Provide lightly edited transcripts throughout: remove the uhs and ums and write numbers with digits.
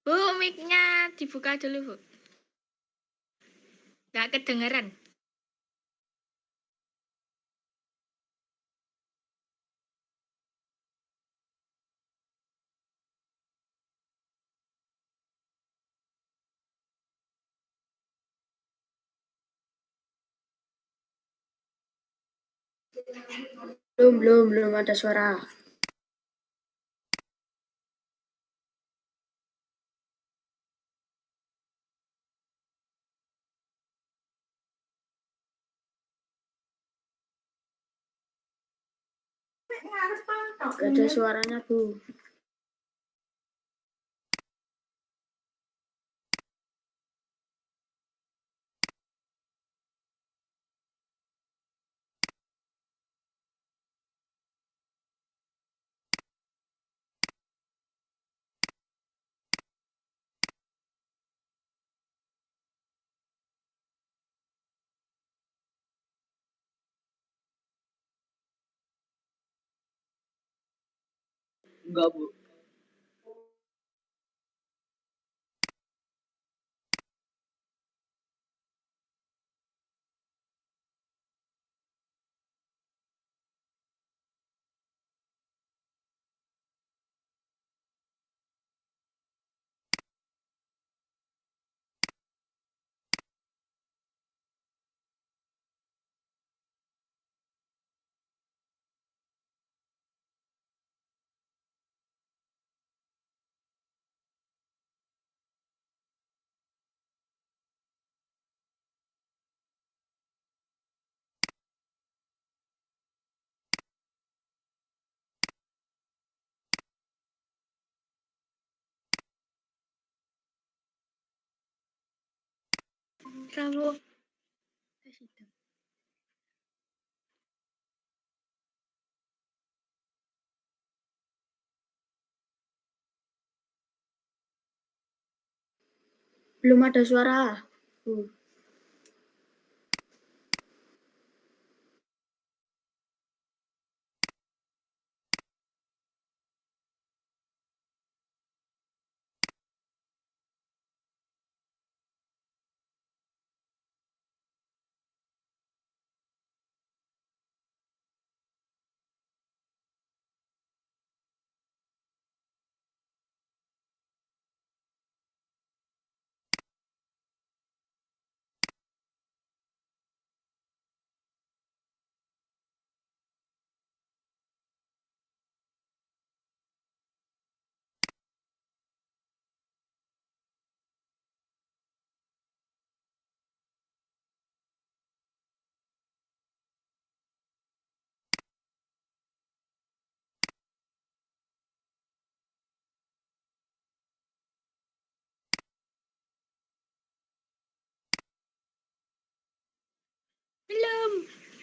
Bu, mic-nya dibuka dulu, Bu. Nggak kedengeran. Belum ada suara. Gak ada suaranya, Bu. Enggak, Bu. Bravo. Belum ada suara, Bu.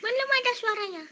Belum ada suaranya.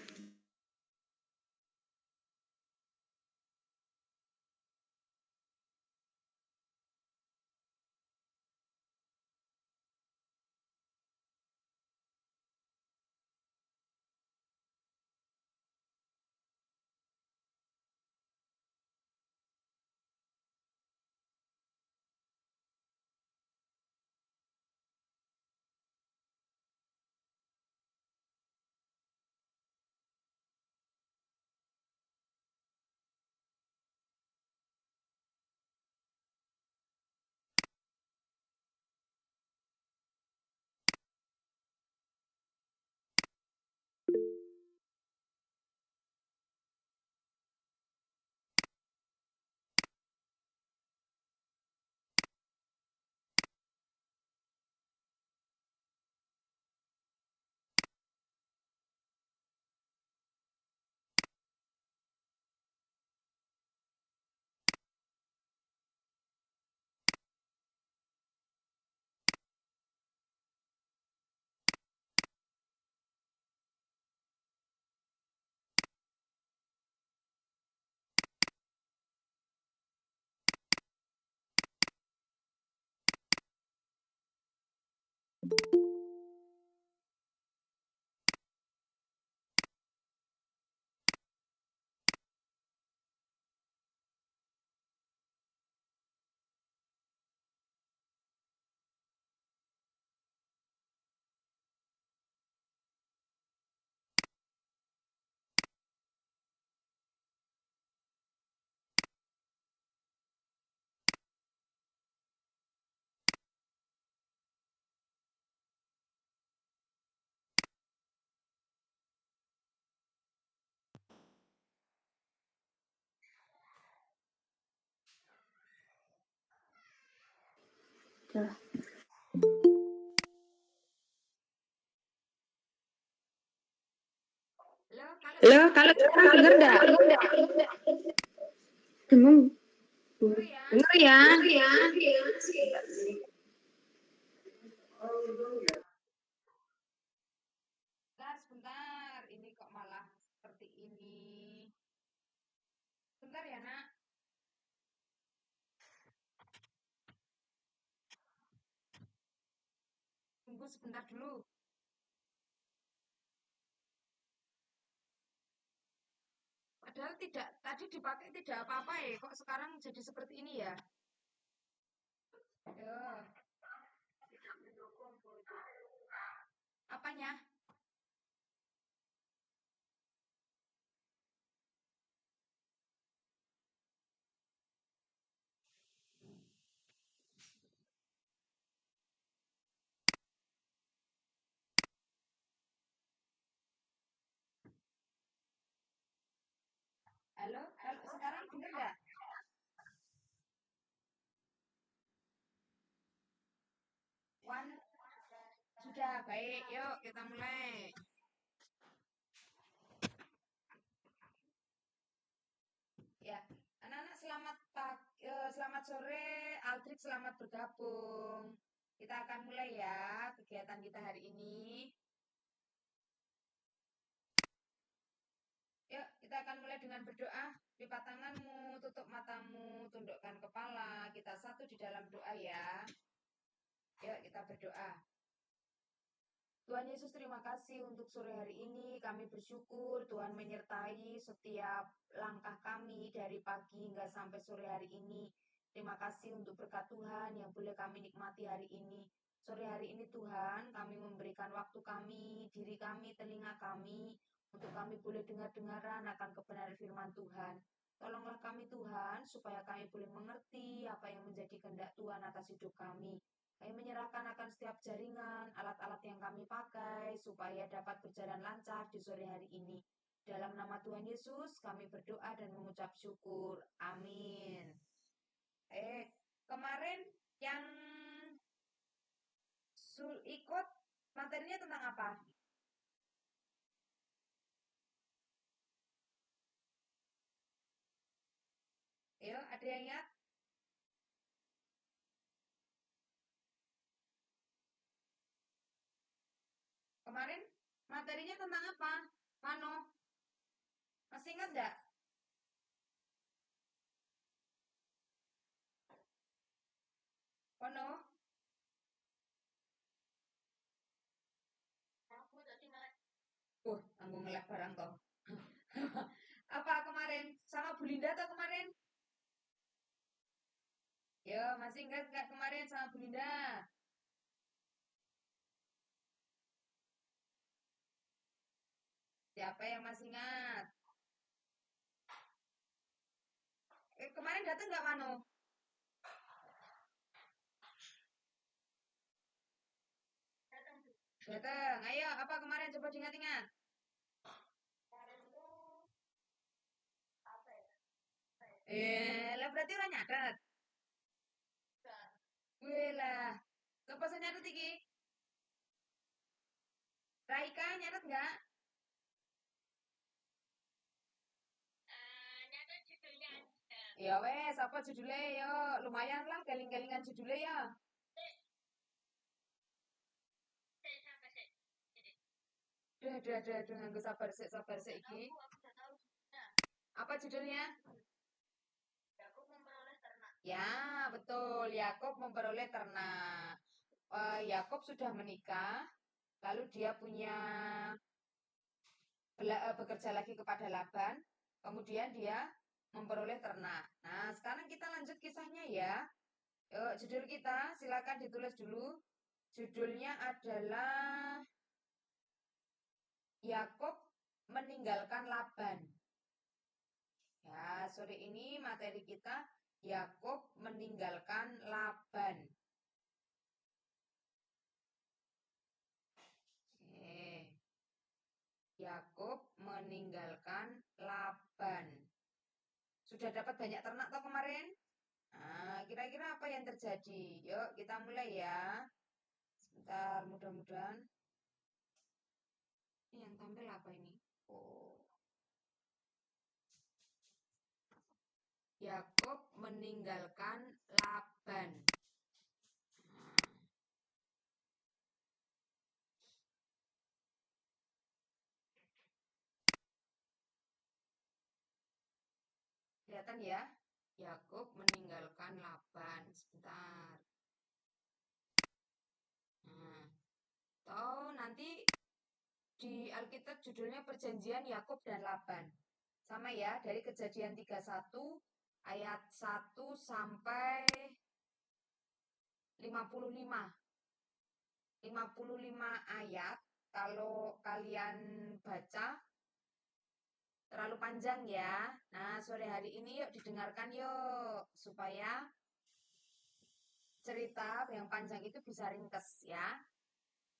Dah. Loh, kalau sekarang denger enggak? Dengung. Denger ya? Sebentar, ini kok malah seperti ini. Sebentar ya, Nak. Tunggu sebentar dulu. Padahal tadi dipakai tidak apa-apa ya, kok sekarang jadi seperti ini ya? Ya. Apanya? Halo, kalau sekarang bener nggak? One, sudah baik. Yuk kita mulai. Ya, anak-anak selamat sore. Aldrik selamat bergabung. Kita akan mulai ya kegiatan kita hari ini. Yuk, kita akan mulai dengan berdoa. Lipat tanganmu, tutup matamu, tundukkan kepala. Kita satu di dalam doa ya. Yuk, kita berdoa. Tuhan Yesus, terima kasih untuk sore hari ini. Kami bersyukur Tuhan menyertai setiap langkah kami dari pagi hingga sampai sore hari ini. Terima kasih untuk berkat Tuhan yang boleh kami nikmati hari ini. Sore hari ini Tuhan, kami memberikan waktu kami, diri kami, telinga kami, untuk kami boleh dengar-dengaran akan kebenaran firman Tuhan. Tolonglah kami Tuhan, supaya kami boleh mengerti apa yang menjadi kehendak Tuhan atas hidup kami. Kami menyerahkan akan setiap jaringan, alat-alat yang kami pakai, supaya dapat berjalan lancar di sore hari ini. Dalam nama Tuhan Yesus, kami berdoa dan mengucap syukur. Amin. Kemarin yang ikut materinya tentang apa? Yo, ada yang ingat? Kemarin materinya tentang apa? Mano? Masih ingat enggak? Mano? Tanggung ngelek barang toh. Apa kemarin? Sama Bu Linda atau kemarin? Yo, masih ingat nggak kemarin sama Bu Linda? Siapa yang masih ingat? Kemarin datang nggak Mano? Datang. Ayo, apa kemarin coba diingat-ingat? Lah berarti orang nyatet. Wih lah. Coba saya nyatet iki. Raika nyatet nggak? Nyatet judulnya. Ya wes, apa judulnya? Yo, lumayan lah galing-galingan judulnya ya. Duh, nganggo sabar sik iki. Apa judulnya? Ya, betul. Yakub memperoleh ternak. Yakub sudah menikah, lalu dia punya bekerja lagi kepada Laban, kemudian dia memperoleh ternak. Nah, sekarang kita lanjut kisahnya ya. Judul kita silakan ditulis dulu. Judulnya adalah Yakub meninggalkan Laban. Ya, sore ini materi kita Yakub meninggalkan Laban. Yakub meninggalkan Laban. Sudah dapat banyak ternak toh kemarin? Nah, kira-kira apa yang terjadi? Yuk, kita mulai ya. Sebentar, mudah-mudahan. Ini yang tampil apa ini? Oh, Yakub meninggalkan Laban. Nah, kelihatan ya? Yakub meninggalkan Laban. Sebentar. Nah, atau nanti di Alkitab judulnya Perjanjian Yakub dan Laban. Sama ya, dari Kejadian 31 ayat 1 sampai 55. 55 ayat. Kalau kalian baca terlalu panjang ya. Nah, sore hari ini yuk didengarkan yuk supaya cerita yang panjang itu bisa ringkes ya.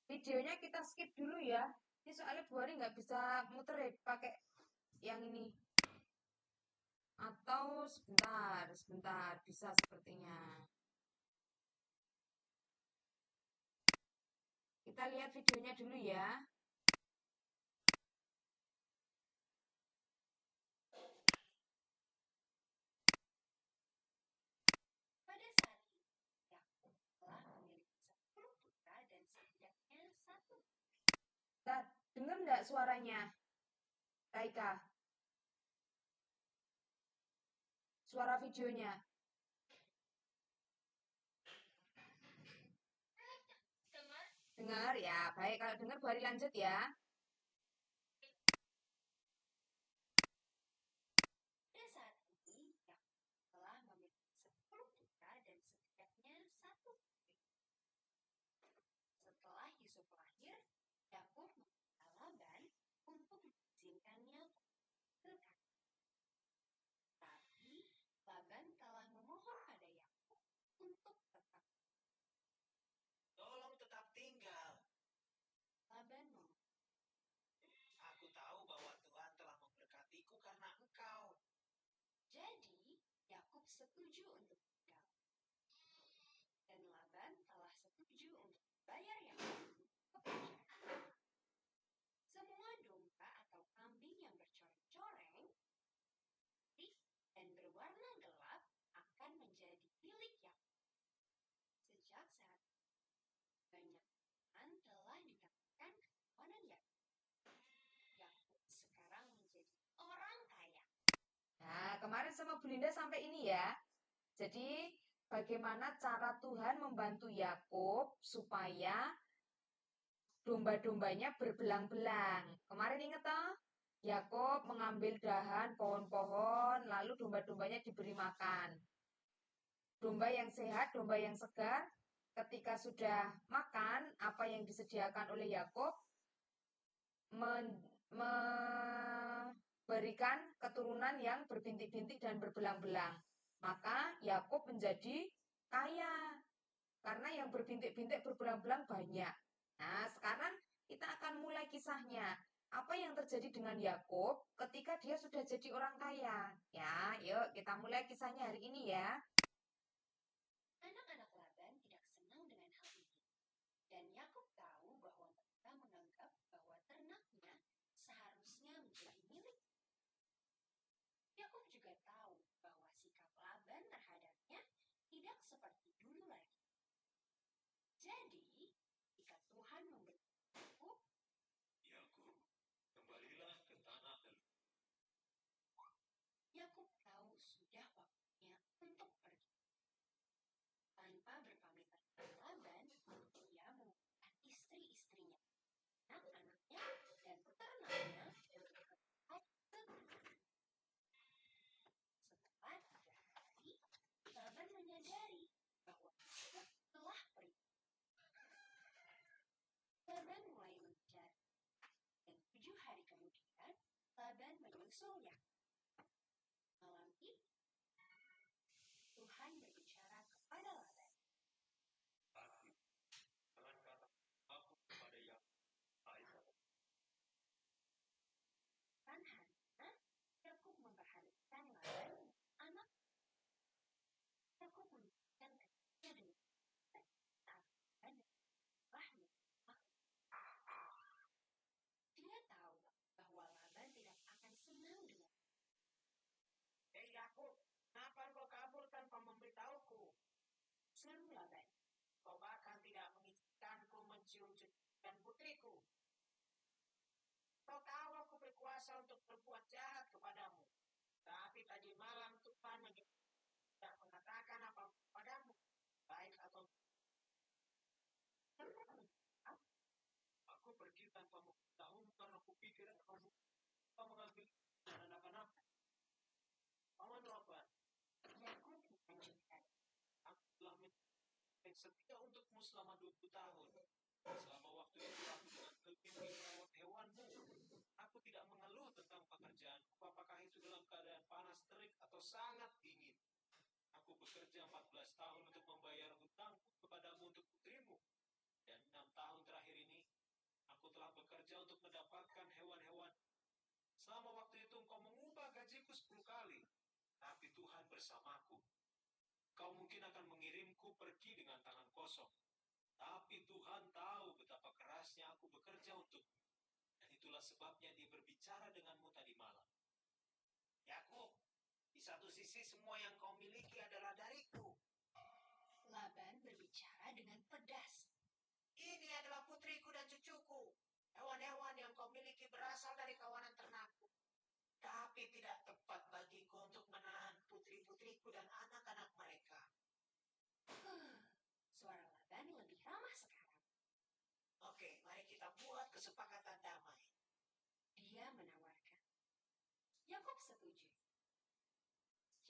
Videonya kita skip dulu ya. Ini soalnya Bu Hari nggak bisa muter ya pakai yang ini. Atau sebentar, sebentar bisa sepertinya. Kita lihat videonya dulu ya. Pada saat itu, Yakub telah memiliki 10 putra dan setidaknya satu. Dengar nggak suaranya, Raika? Suara videonya. Dengar ya, baik. Kalau dengar, Bu Hari lanjut ya. Pada saat ini, Yakub telah memiliki 10 putra dan setidaknya satu putri. Setelah Yusuf lahir, Yakub meminta Laban untuk mengizinkannya berkata. Tapi Laban telah memohon pada Yakub untuk tetap. Tolong tetap tinggal. Laban memohon. Aku tahu bahwa Tuhan telah memberkatiku karena engkau. Jadi, Yakub setuju untuk tinggal. Dan Laban telah setuju untuk bayar Yakub kepada semua domba atau kambing yang bercoreng-coreng dan berwarna gelap akan menjadi milik Yakub. Sejak saat banyak Tuhan telah dikatakan kekuatan Yakub. Yakub sekarang menjadi orang kaya. Nah, kemarin sama Bu Linda sampai ini ya. Jadi, bagaimana cara Tuhan membantu Yakub supaya domba-dombanya berbelang-belang. Kemarin ingat toh? Yakub mengambil dahan pohon-pohon, lalu domba-dombanya diberi makan. Domba yang sehat, domba yang segar, ketika sudah makan apa yang disediakan oleh Yakub, memberikan keturunan yang berbintik-bintik dan berbelang-belang. Maka Yakub menjadi kaya karena yang berbintik-bintik berbelang-belang banyak. Nah, sekarang kita akan mulai kisahnya. Apa yang terjadi dengan Yakub ketika dia sudah jadi orang kaya? Ya, yuk kita mulai kisahnya hari ini ya. Anak-anak Laban tidak senang dengan hal ini. Dan Yakub tahu bahwa mereka menganggap bahwa ternaknya seharusnya menjadi milik. Yakub juga tahu bahwa sikap Laban terhadapnya tidak seperti dulu lagi. Jadi, jika Tuhan memberkati Yakub, kembalilah ke tanah leluhur. Yakub tahu sudah waktunya untuk pergi. Tanpa berpamitan dengan Laban, dia mengubah istri-istrinya, anak-anaknya, dan ternaknya untuk berangkat ke setelah 3 hari, Laban menyadari bahwa Yakub telah pergi. Laban mulai mencari. Dan 7 hari kemudian, Laban menyusulnya. Malam itu, Tuhan berbicara kepada Laban. Jangan kata aku kepada Yakub, kan harinya Yakub memperhatikan Laban, anak. Yakub, kenapa kau kabur tanpa memberitahuku? Seru Laban, kau bahkan tidak mengizinkanku mencium cucu dan putriku. Kau tahu aku berkuasa untuk berbuat jahat kepadamu. Tapi tadi malam Tuhan tidak mengatakan apa padamu, baik atau aku pergi tanpa memberitahumu karena aku pikir kamu mengambil anak-anak. Paman Laban, Yakub melanjutkan, aku telah menjadi setia untukmu selama 20 tahun. Selama waktu itu aku dengan teliti merawat hewanmu. Aku tidak mengeluh tentang pekerjaanku, apakah itu dalam keadaan panas terik atau sangat dingin. Aku bekerja 14 tahun untuk membayar hutangku kepadamu untuk putrimu. Dan 6 tahun terakhir ini, aku telah bekerja untuk mendapatkan hewan-hewan. Selama waktu itu engkau mengubah gajiku 10 kali. Tapi Tuhan bersamaku. Kau mungkin akan mengirimku pergi dengan tangan kosong. Tapi Tuhan tahu betapa kerasnya aku bekerja untukmu. Dan itulah sebabnya dia berbicara denganmu tadi malam. Yakub, di satu sisi semua yang kau miliki adalah dariku. Laban berbicara dengan pedas. Ini adalah putriku dan cucuku. Hewan-hewan yang kau miliki berasal dari kawanan ternakku. Tapi tidak tepat bagiku untuk menahan putri-putriku dan anak-anak mereka. Suara Laban lebih ramah sekarang. Oke, mari kita buat kesepakatan damai. Dia menawarkan. Yakub setuju.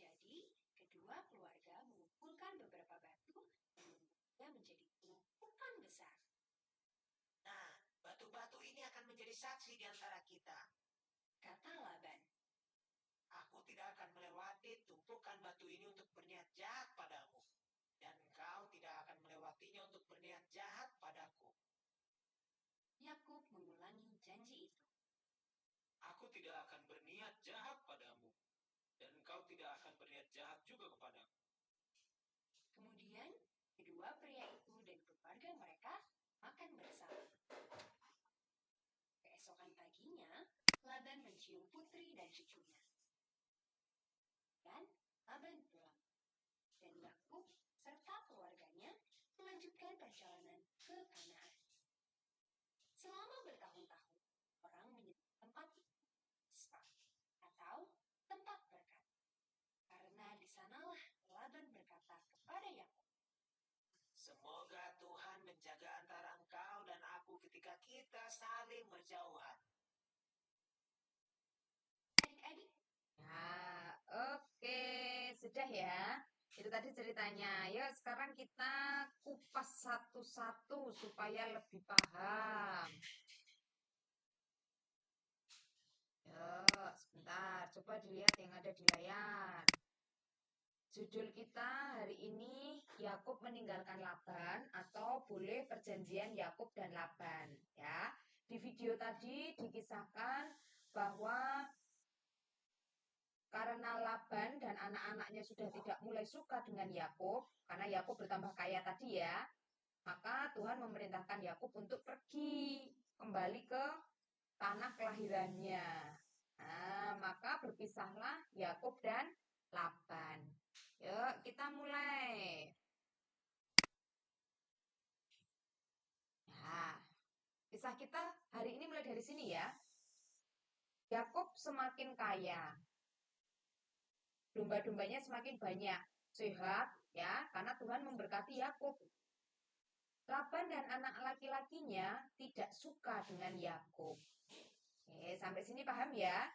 Jadi, kedua keluarga mengumpulkan beberapa batu dan membuatnya menjadi tumpukan besar. Nah, batu-batu ini akan menjadi saksi di antara kita, kata Laban. Aku tidak akan melewati tumpukan batu ini untuk berniat jahat padamu. Dan engkau tidak akan melewatinya untuk berniat jahat padaku. Yakub mengulangi janji itu. Aku tidak akan berniat jahat padamu. Dan engkau tidak akan berniat jahat juga kepadaku. Kemudian, kedua pria itu dan keluarga mereka makan bersama. Keesokan paginya, Laban mencium putri dan cucunya. Dan Laban pulang. Dan Yakub serta keluarganya melanjutkan perjalanan ke Kanaan. Selama bertahun-tahun, orang menyebut tempat itu Mispa atau tempat berkat. Karena di sanalah Laban berkata kepada Yakub, semoga Tuhan menjaga antara engkau dan aku ketika kita saling berjauhan. Adik-adik. Ya, oke. Sudah ya. Itu tadi ceritanya. Yuk, sekarang kita kupas satu-satu supaya lebih paham. Yuk, sebentar. Coba dilihat yang ada di layar. Judul kita hari ini Yakub meninggalkan Laban atau boleh perjanjian Yakub dan Laban, ya. Di video tadi dikisahkan bahwa karena Laban dan anak-anaknya sudah tidak mulai suka dengan Yakub, karena Yakub bertambah kaya tadi ya, maka Tuhan memerintahkan Yakub untuk pergi kembali ke tanah kelahirannya. Nah, maka berpisahlah Yakub dan Laban. Yuk, kita mulai. Nah, kisah kita hari ini mulai dari sini ya. Yakub semakin kaya. Domba-dombanya semakin banyak, sehat ya, karena Tuhan memberkati Yakub. Laban dan anak laki-lakinya tidak suka dengan Yakub. Oke, sampai sini paham ya?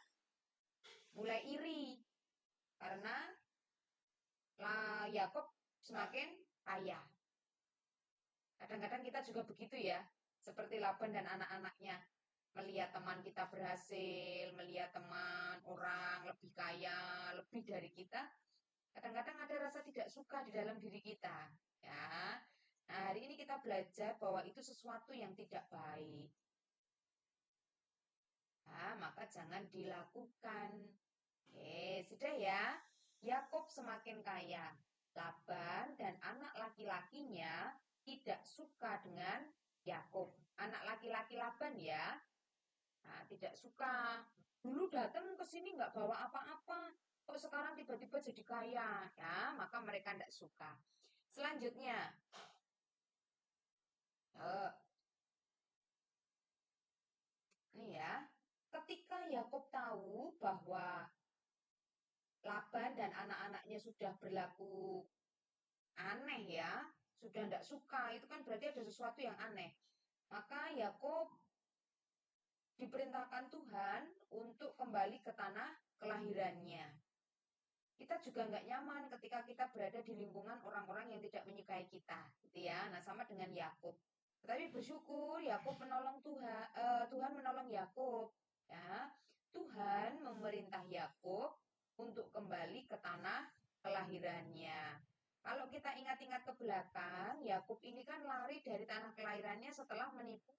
Mulai iri karena Yakub semakin kaya. Kadang-kadang kita juga begitu ya, seperti Laban dan anak-anaknya. Melihat teman kita berhasil, melihat teman orang lebih kaya, lebih dari kita, kadang-kadang ada rasa tidak suka di dalam diri kita, ya. Nah, hari ini kita belajar bahwa itu sesuatu yang tidak baik. Nah, maka jangan dilakukan. Oke, sudah ya. Yakub semakin kaya. Laban dan anak laki-lakinya tidak suka dengan Yakub. Anak laki-laki Laban ya. Nah, tidak suka. Dulu datang ke sini nggak bawa apa-apa. kok sekarang tiba-tiba jadi kaya, ya, maka mereka tidak suka. Selanjutnya, nih ya, ketika Yakub tahu bahwa Laban dan anak-anaknya sudah berlaku aneh ya, sudah tidak suka, itu kan berarti ada sesuatu yang aneh. Maka Yakub diperintahkan Tuhan untuk kembali ke tanah kelahirannya. Kita juga nggak nyaman ketika kita berada di lingkungan orang-orang yang tidak menyukai kita, gitu ya. Nah, sama dengan Yakub. Tetapi bersyukur Yakub menolong Tuhan, Tuhan menolong Yakub, ya. Tuhan memerintah Yakub untuk kembali ke tanah kelahirannya. Kalau kita ingat-ingat ke belakang, Yakub ini kan lari dari tanah kelahirannya setelah menipu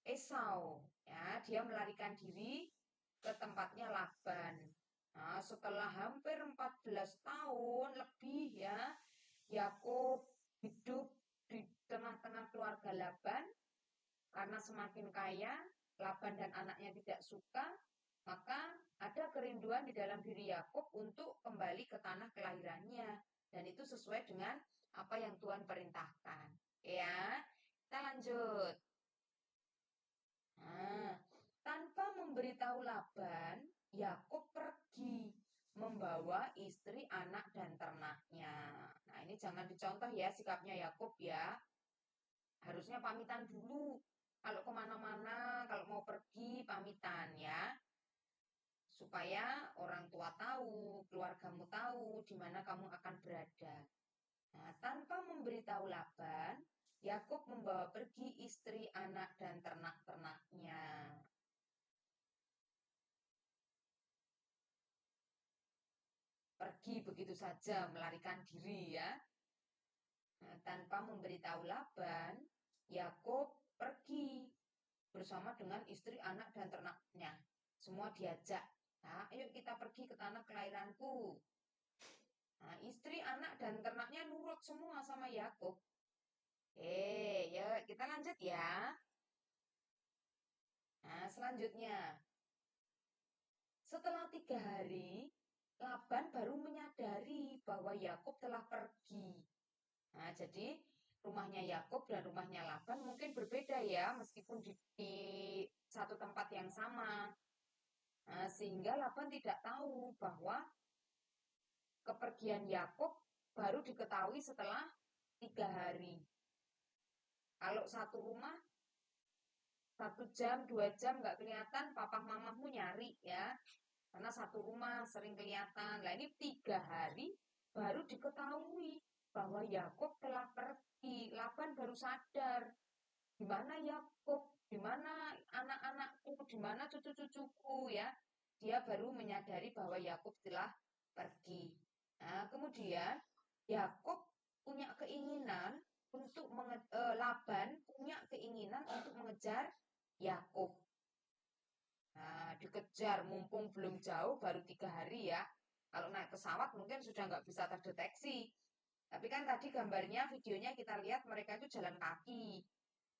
Esau. Ya, dia melarikan diri ke tempatnya Laban. Nah, setelah hampir 14 tahun lebih ya, Yakub hidup di tengah-tengah keluarga Laban karena semakin kaya, Laban dan anaknya tidak suka, maka ada kerinduan di dalam diri Yakub untuk kembali ke tanah kelahirannya. Dan itu sesuai dengan apa yang Tuhan perintahkan. Ya, kita lanjut. Nah, tanpa memberitahu Laban, Yakub pergi membawa istri, anak, dan ternaknya. Nah, ini jangan dicontoh ya sikapnya Yakub ya. Harusnya pamitan dulu. Kalau kemana-mana, kalau mau pergi, pamitan ya. Supaya orang tua tahu, keluargamu tahu di mana kamu akan berada. Nah, tanpa memberitahu Laban, Yakub membawa pergi istri, anak, dan ternak-ternaknya. Pergi begitu saja, melarikan diri ya. Nah, tanpa memberitahu Laban, Yakub pergi bersama dengan istri, anak, dan ternaknya. Semua diajak. Nah, ayo kita pergi ke tanah kelahiranku. Nah, istri, anak, dan ternaknya nurut semua sama Yakub. Ya kita lanjut ya. Nah, selanjutnya. Setelah 3 hari, Laban baru menyadari bahwa Yakub telah pergi. Nah, jadi rumahnya Yakub dan rumahnya Laban mungkin berbeda ya, meskipun di satu tempat yang sama. Nah, sehingga Laban tidak tahu bahwa kepergian Yakub baru diketahui setelah 3 hari. Kalau satu rumah 1 jam, 2 jam nggak kelihatan, papa mamamu nyari ya, karena satu rumah sering kelihatan. Nah ini 3 hari baru diketahui bahwa Yakub telah pergi. Laban baru sadar, di mana Yakub, di mana anak-anakku, di mana cucu-cucuku ya. Dia baru menyadari bahwa Yakub telah pergi. Nah, kemudian Yakub punya keinginan untuk Laban punya keinginan untuk mengejar Yakub. Nah, dikejar mumpung belum jauh, baru 3 hari ya. Kalau naik pesawat mungkin sudah nggak bisa terdeteksi. Tapi kan tadi gambarnya, videonya kita lihat mereka itu jalan kaki.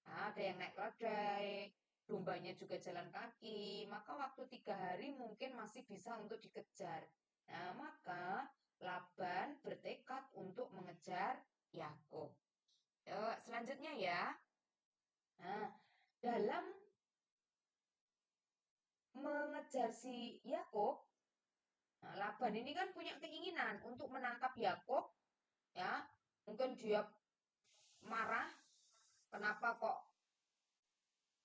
Nah, ada yang naik keledai, dombanya juga jalan kaki. Maka waktu 3 hari mungkin masih bisa untuk dikejar. Nah, maka Laban bertekad untuk mengejar Yakub. Yuk, selanjutnya ya. Nah, dalam mengejar si Yakub, nah, Laban ini kan punya keinginan untuk menangkap Yakub, ya. Mungkin dia marah, kenapa kok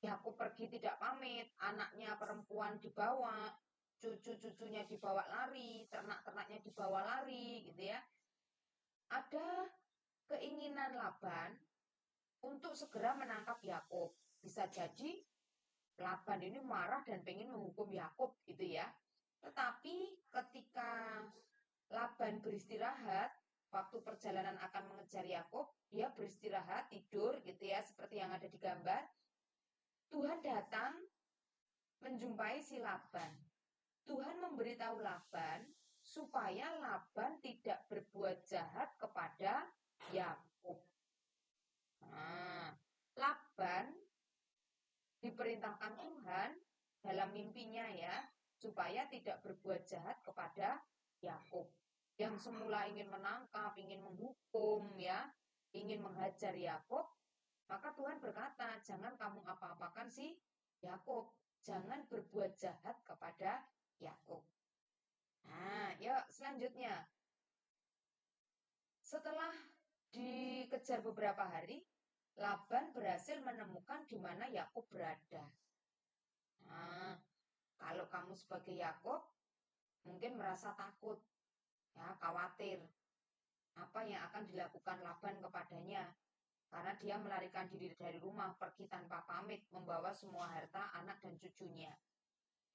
Yakub pergi tidak pamit, anaknya perempuan dibawa, cucu-cucunya dibawa lari, ternak-ternaknya dibawa lari, gitu ya. Ada keinginan Laban untuk segera menangkap Yakub. Bisa jadi Laban ini marah dan pengen menghukum Yakub, gitu ya. Tetapi ketika Laban beristirahat, waktu perjalanan akan mengejar Yakub, dia beristirahat, tidur gitu ya, seperti yang ada di gambar. Tuhan datang menjumpai si Laban. Tuhan memberitahu Laban supaya Laban tidak berbuat jahat kepada Yakub. Nah, Laban diperintahkan Tuhan dalam mimpinya ya, supaya tidak berbuat jahat kepada yang semula ingin menangkap, ingin menghukum, ya, ingin menghajar Yakub, maka Tuhan berkata, jangan kamu apa-apakan si Yakub, jangan berbuat jahat kepada Yakub. Nah, yuk selanjutnya. Setelah dikejar beberapa hari, Laban berhasil menemukan di mana Yakub berada. Nah, kalau kamu sebagai Yakub mungkin merasa takut, ya, khawatir apa yang akan dilakukan Laban kepadanya. Karena dia melarikan diri dari rumah, pergi tanpa pamit, membawa semua harta anak dan cucunya.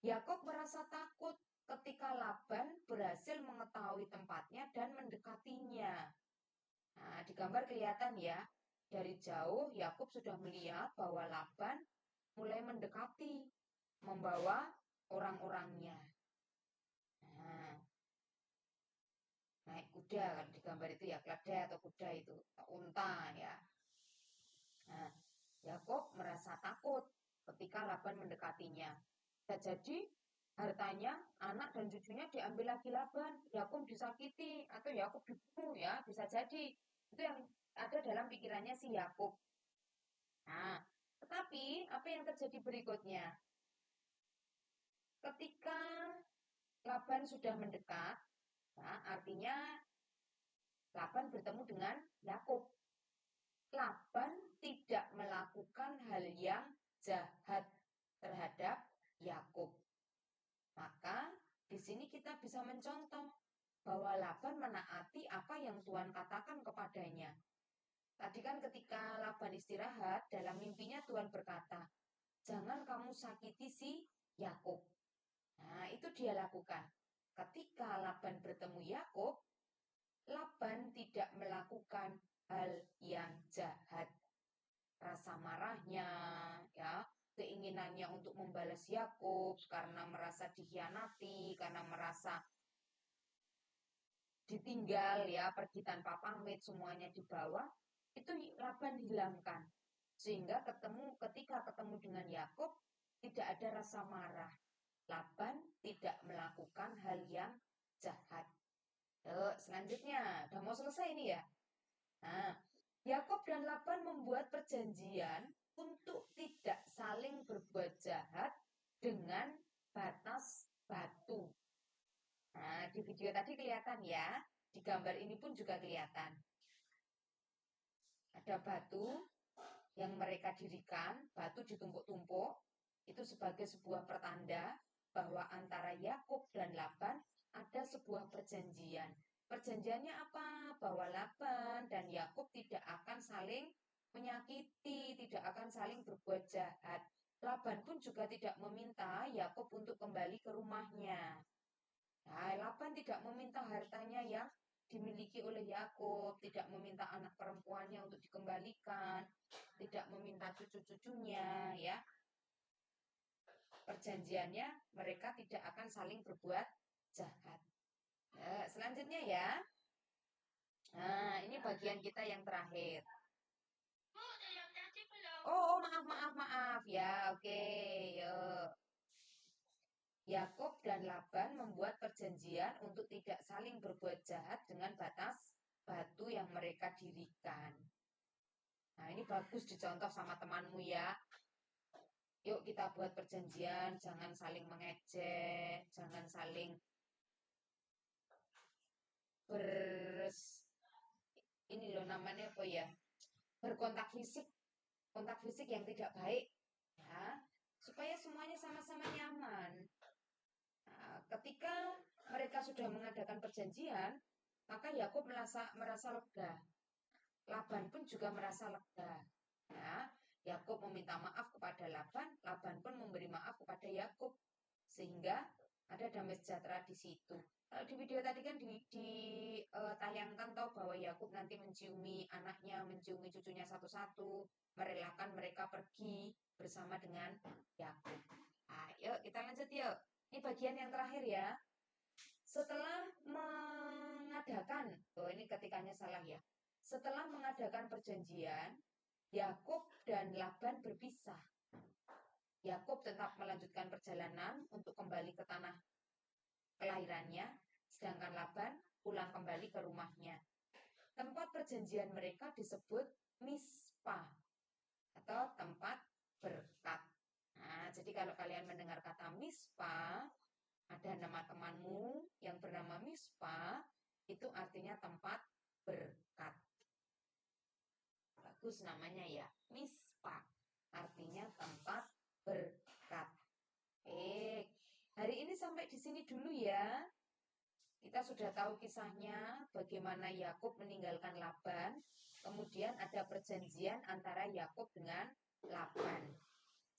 Yakub merasa takut ketika Laban berhasil mengetahui tempatnya dan mendekatinya. Nah, di gambar kelihatan ya, dari jauh Yakub sudah melihat bahwa Laban mulai mendekati, membawa orang-orangnya. Nah, naik kuda kan di gambar itu ya, keledai atau kuda itu, unta ya. Nah, Yakub merasa takut ketika Laban mendekatinya. Bisa jadi hartanya, anak dan cucunya diambil lagi Laban, Yakub disakiti atau Yakub dibunuh ya, bisa jadi. Itu yang ada dalam pikirannya si Yakub. Nah, tetapi apa yang terjadi berikutnya? Ketika Laban sudah mendekat, nah, artinya Laban bertemu dengan Yakub. Laban tidak melakukan hal yang jahat terhadap Yakub. Maka di sini kita bisa mencontoh bahwa Laban menaati apa yang Tuhan katakan kepadanya. Tadi kan ketika Laban istirahat, dalam mimpinya Tuhan berkata, jangan kamu sakiti si Yakub. Nah, itu dia lakukan. Ketika Laban bertemu Yakub, Laban tidak melakukan hal yang jahat. Rasa marahnya, ya, keinginannya untuk membalas Yakub karena merasa dikhianati, karena merasa ditinggal, ya, pergi tanpa pamit, semuanya dibawa, itu Laban hilangkan. Sehingga ketika ketemu dengan Yakub, tidak ada rasa marah. Laban tidak melakukan hal yang jahat. Selanjutnya, udah mau selesai ini ya. Nah, Yakub dan Laban membuat perjanjian untuk tidak saling berbuat jahat dengan batas batu. Nah, di video tadi kelihatan ya, di gambar ini pun juga kelihatan. Ada batu yang mereka dirikan, batu ditumpuk-tumpuk, itu sebagai sebuah pertanda bahwa antara Yakub dan Laban ada sebuah perjanjian. Perjanjiannya apa? Bahwa Laban dan Yakub tidak akan saling menyakiti, tidak akan saling berbuat jahat. Laban pun juga tidak meminta Yakub untuk kembali ke rumahnya. Nah, Laban tidak meminta hartanya yang dimiliki oleh Yakub, tidak meminta anak perempuannya untuk dikembalikan, tidak meminta cucu-cucunya, ya. Perjanjiannya mereka tidak akan saling berbuat jahat. Selanjutnya ya. Nah, ini bagian kita yang terakhir. Oh, maaf ya. Oke, yuk. Yakub dan Laban membuat perjanjian untuk tidak saling berbuat jahat dengan batas batu yang mereka dirikan. Nah, ini bagus dicontoh sama temanmu ya. Yuk kita buat perjanjian, jangan saling mengejek, jangan saling ini loh namanya apa ya? Berkontak fisik, kontak fisik yang tidak baik, ya, supaya semuanya sama-sama nyaman. Nah, ketika mereka sudah mengadakan perjanjian, maka Yakub merasa lega. Laban pun juga merasa lega. Ya, Yakub meminta maaf kepada Laban, Laban pun memberi maaf kepada Yakub, sehingga ada damai sejahtera di situ. Kalau di video tadi kan ditayangkan tahu bahwa Yakub nanti menciumi anaknya, menciumi cucunya satu-satu, merelakan mereka pergi bersama dengan Yakub. Ayo kita lanjut yuk. Ini bagian yang terakhir ya. Setelah mengadakan, ini ketikanya salah ya. Setelah mengadakan perjanjian, Yakub dan Laban berpisah. Yakub tetap melanjutkan perjalanan untuk kembali ke tanah kelahirannya, sedangkan Laban pulang pulang kembali ke rumahnya. Tempat perjanjian mereka disebut Mispa atau tempat berkat. Nah, jadi kalau kalian mendengar kata Mispa, ada nama temanmu yang bernama Mispa, itu artinya tempat berkat. Bagus namanya ya, Mispa. Artinya tempat berkat. Hari ini sampai di sini dulu ya. Kita sudah tahu kisahnya bagaimana Yakub meninggalkan Laban. Kemudian ada perjanjian antara Yakub dengan Laban.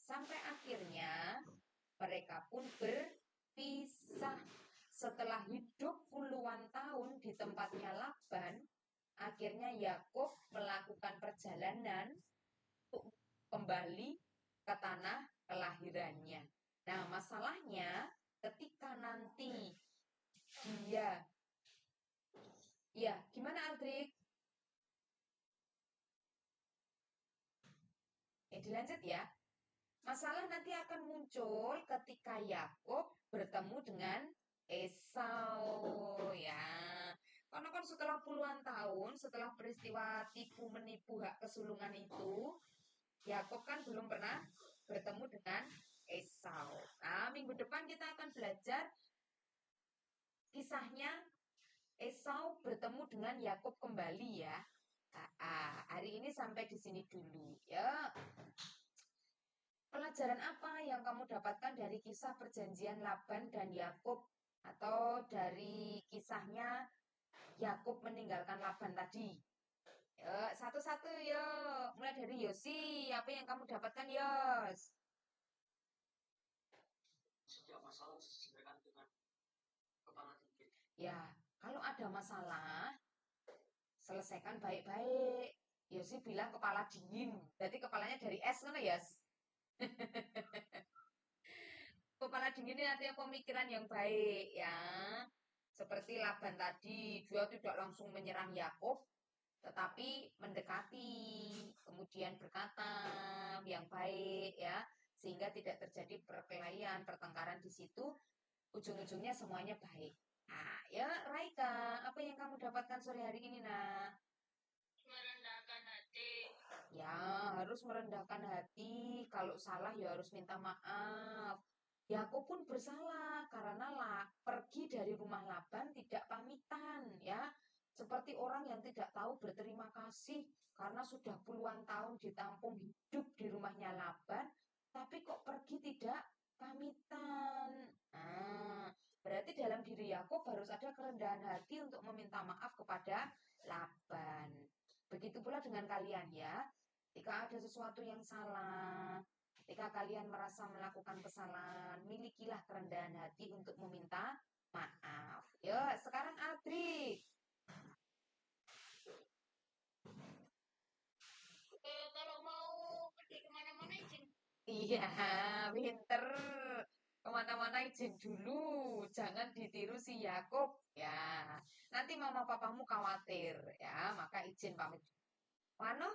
Sampai akhirnya mereka pun berpisah. Setelah hidup puluhan tahun di tempatnya Laban, akhirnya Yakub melakukan perjalanan untuk kembali ke tanah kelahirannya. Nah, masalahnya ketika nanti dia, ya, gimana Aldrik? Dilanjut ya. Masalah nanti akan muncul ketika Yakub bertemu dengan Esau ya. Karena kan setelah puluhan tahun setelah peristiwa tipu menipu hak kesulungan itu, Yakub kan belum pernah bertemu dengan Esau. Nah, minggu depan kita akan belajar kisahnya Esau bertemu dengan Yakub kembali ya. Hari ini sampai di sini dulu ya. Pelajaran apa yang kamu dapatkan dari kisah perjanjian Laban dan Yakub atau dari kisahnya Yakub meninggalkan Laban tadi? Yuk, satu-satu yuk. Mulai dari Yosi, apa yang kamu dapatkan, Yos? Setiap masalah diselesaikan dengan kepala dingin. Ya, kalau ada masalah, selesaikan baik-baik. Yosi bilang kepala dingin, berarti kepalanya dari es kan ya? Kepala dingin ini artinya pemikiran yang baik ya. Seperti Laban tadi, dia tidak langsung menyerang Yakub, tetapi mendekati, kemudian berkata yang baik ya, sehingga tidak terjadi perkelahian, pertengkaran di situ, ujung-ujungnya semuanya baik. Nah, ya Raika, apa yang kamu dapatkan sore hari ini, nak? Merendahkan hati. Ya, harus merendahkan hati. Kalau salah ya harus minta maaf. Yakub pun bersalah karena pergi dari rumah Laban tidak pamitan ya. Seperti orang yang tidak tahu berterima kasih karena sudah puluhan tahun ditampung hidup di rumahnya Laban, tapi kok pergi tidak pamitan. Nah, berarti dalam diri Yakub harus ada kerendahan hati untuk meminta maaf kepada Laban. Begitu pula dengan kalian ya. Jika ada sesuatu yang salah, jika kalian merasa melakukan kesalahan, milikilah kerendahan hati untuk meminta maaf. Yuk, sekarang Adri. Kalau mau pergi kemana-mana izin. Iya, pinter. Kemana-mana izin dulu. Jangan ditiru si Yakub. Ya, nanti mama papamu khawatir. Ya, maka izin pamit. Wano?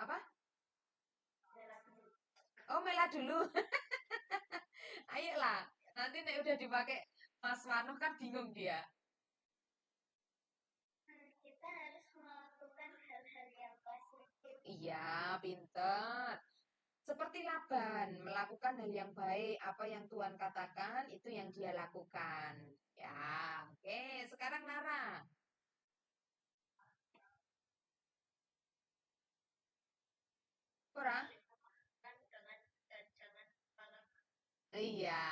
Apa? Oh, Mela dulu. Ayolah. Nanti nek udah dipakai Mas Wano kan bingung dia. Kita harus melakukan hal-hal yang positif. Iya, pinter. Seperti Laban, melakukan hal yang baik, apa yang Tuhan katakan, itu yang dia lakukan. Ya, oke. Sekarang Nara. Ora? Kan dengan dan jangan kepala. Iya,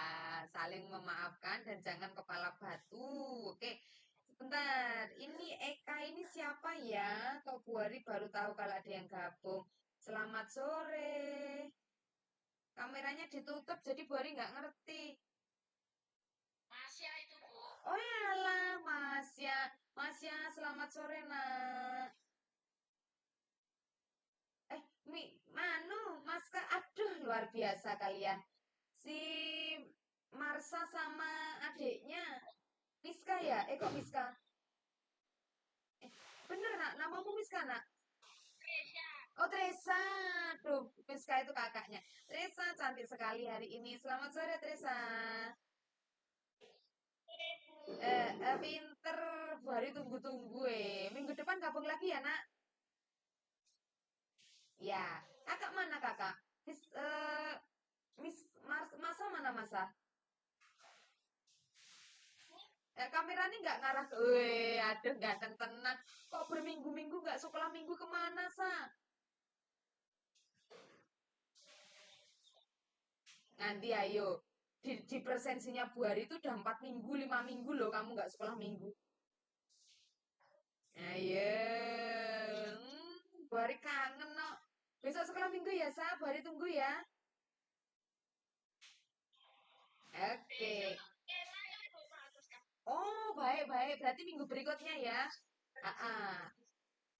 saling memaafkan dan jangan kepala batu. Oke, sebentar. Ini Eka ini siapa ya? Kok Bu Hari baru tahu kalau ada yang gabung. Selamat sore. Kameranya ditutup, jadi Bu Hari nggak ngerti. Masya itu, Bu. Oh alah, Masya. Masya, selamat sore, nak. Manu, Maska, aduh, luar biasa kalian. Si Marsa sama adiknya. Miska ya? Kok Miska? Bener, nak? Namamu Miska, nak? Indonesia. Oh, Tresa. Tuh, Priska itu kakaknya. Tresa cantik sekali hari ini. Selamat sore, Tresa. Pinter. Bu Hari tunggu-tunggu Minggu depan gabung lagi ya, Nak? Ya. Kakak mana, Kakak? Miss Masa mana, Masa? Kamera ini nggak ngarah ke, aduh ganteng tenan. Kok berminggu-minggu nggak sekolah minggu kemana, Sa? Nanti ayo. Di presensinya Bu Hari itu udah 4 minggu, 5 minggu loh kamu nggak sekolah minggu. Ayo. Bu Hari kangen, no. Besok sekolah minggu ya, Sa? Bu Hari tunggu ya. Oke. Oh, baik-baik. Berarti minggu berikutnya ya. Ah, ah.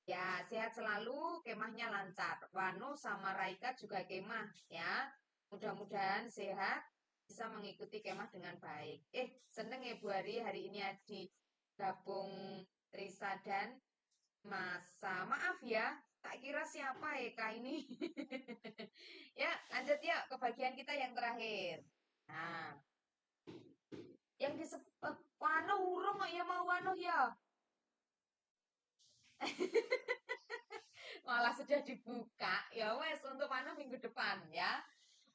Ya, sehat selalu, kemahnya lancar. Wano sama Raika juga kemah ya. Mudah-mudahan sehat, bisa mengikuti kemah dengan baik. Seneng ya Bu hari ini Adi gabung Risa dan Masa. Maaf ya, tak kira siapa Kak ini. Ya, lanjut ya ke bagian kita yang terakhir. Nah, yang Wano urung kok ya mau Wano ya. Malah sudah dibuka. Ya wes untuk mana minggu depan ya.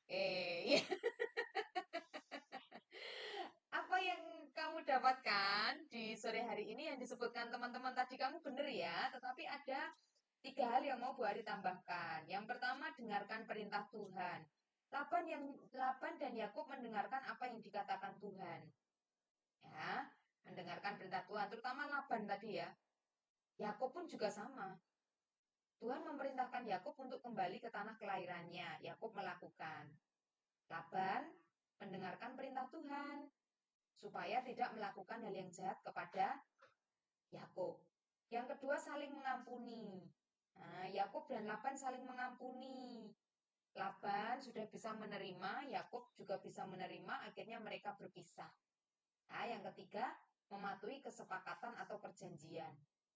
Ya. Apa yang kamu dapatkan di sore hari ini yang disebutkan teman-teman tadi kamu benar ya, tetapi ada 3 hal yang mau Bu Ari tambahkan. Yang pertama, dengarkan perintah Tuhan. Laban dan Yakub mendengarkan apa yang dikatakan Tuhan. Ya, mendengarkan perintah Tuhan, terutama Laban tadi ya. Yakub pun juga sama. Tuhan memerintahkan Yakub untuk kembali ke tanah kelahirannya. Yakub melakukan. Laban mendengarkan perintah Tuhan supaya tidak melakukan hal yang jahat kepada Yakub. Yang kedua, saling mengampuni. Nah, Yakub dan Laban saling mengampuni. Laban sudah bisa menerima, Yakub juga bisa menerima, akhirnya mereka berpisah. Nah, yang ketiga, mematuhi kesepakatan atau perjanjian.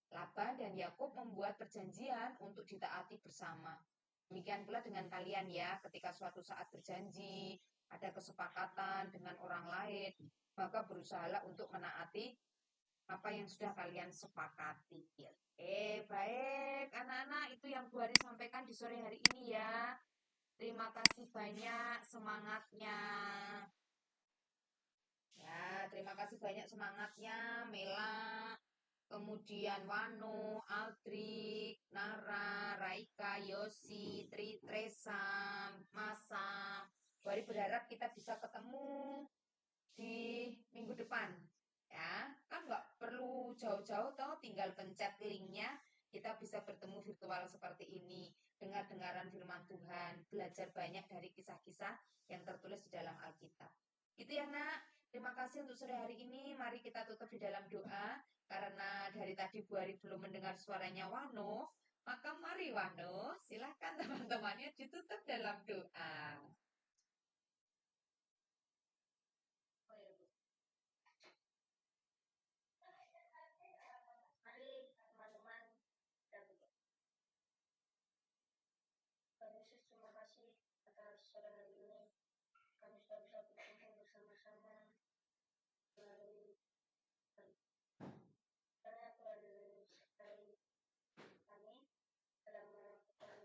Laban dan Yakub membuat perjanjian untuk ditaati bersama. Demikian pula dengan kalian ya, ketika suatu saat berjanji, ada kesepakatan dengan orang lain, maka berusahalah untuk menaati apa yang sudah kalian sepakati. Baik, anak-anak, itu yang Bu Hari sampaikan di sore hari ini ya. Terima kasih banyak semangatnya. Ya, terima kasih banyak semangatnya, Mela, kemudian Wano, Aldrik, Nara, Raika, Yosi, Tri, Tresa, Masa. Bari berharap kita bisa ketemu di minggu depan. Ya, kan nggak perlu jauh-jauh toh, tinggal pencet linknya, kita bisa bertemu virtual seperti ini, dengar-dengaran firman Tuhan, belajar banyak dari kisah-kisah yang tertulis di dalam Alkitab. Itu ya nak, terima kasih untuk sore hari ini. Mari kita tutup di dalam doa, karena dari tadi Bu Ari belum mendengar suaranya Wano, maka mari Wano, silahkan teman-temannya ditutup dalam doa. Mari teman-teman dan Tuhan Yesus, terima kasih atas sore hari ini. Kami sudah bisa berkumpul bersama-sama melalui karena Tuhan sekali kami dalam melakukan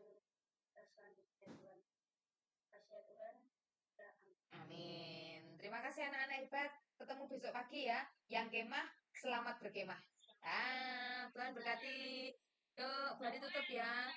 selanjutnya Tuhan. Kasih ya Tuhan. Ya, Amin. Terima kasih anak-anak hebat. Ketemu besok pagi ya. Yang kemah, selamat berkemah. Tuhan berkati. Yuk, berarti tutup ya.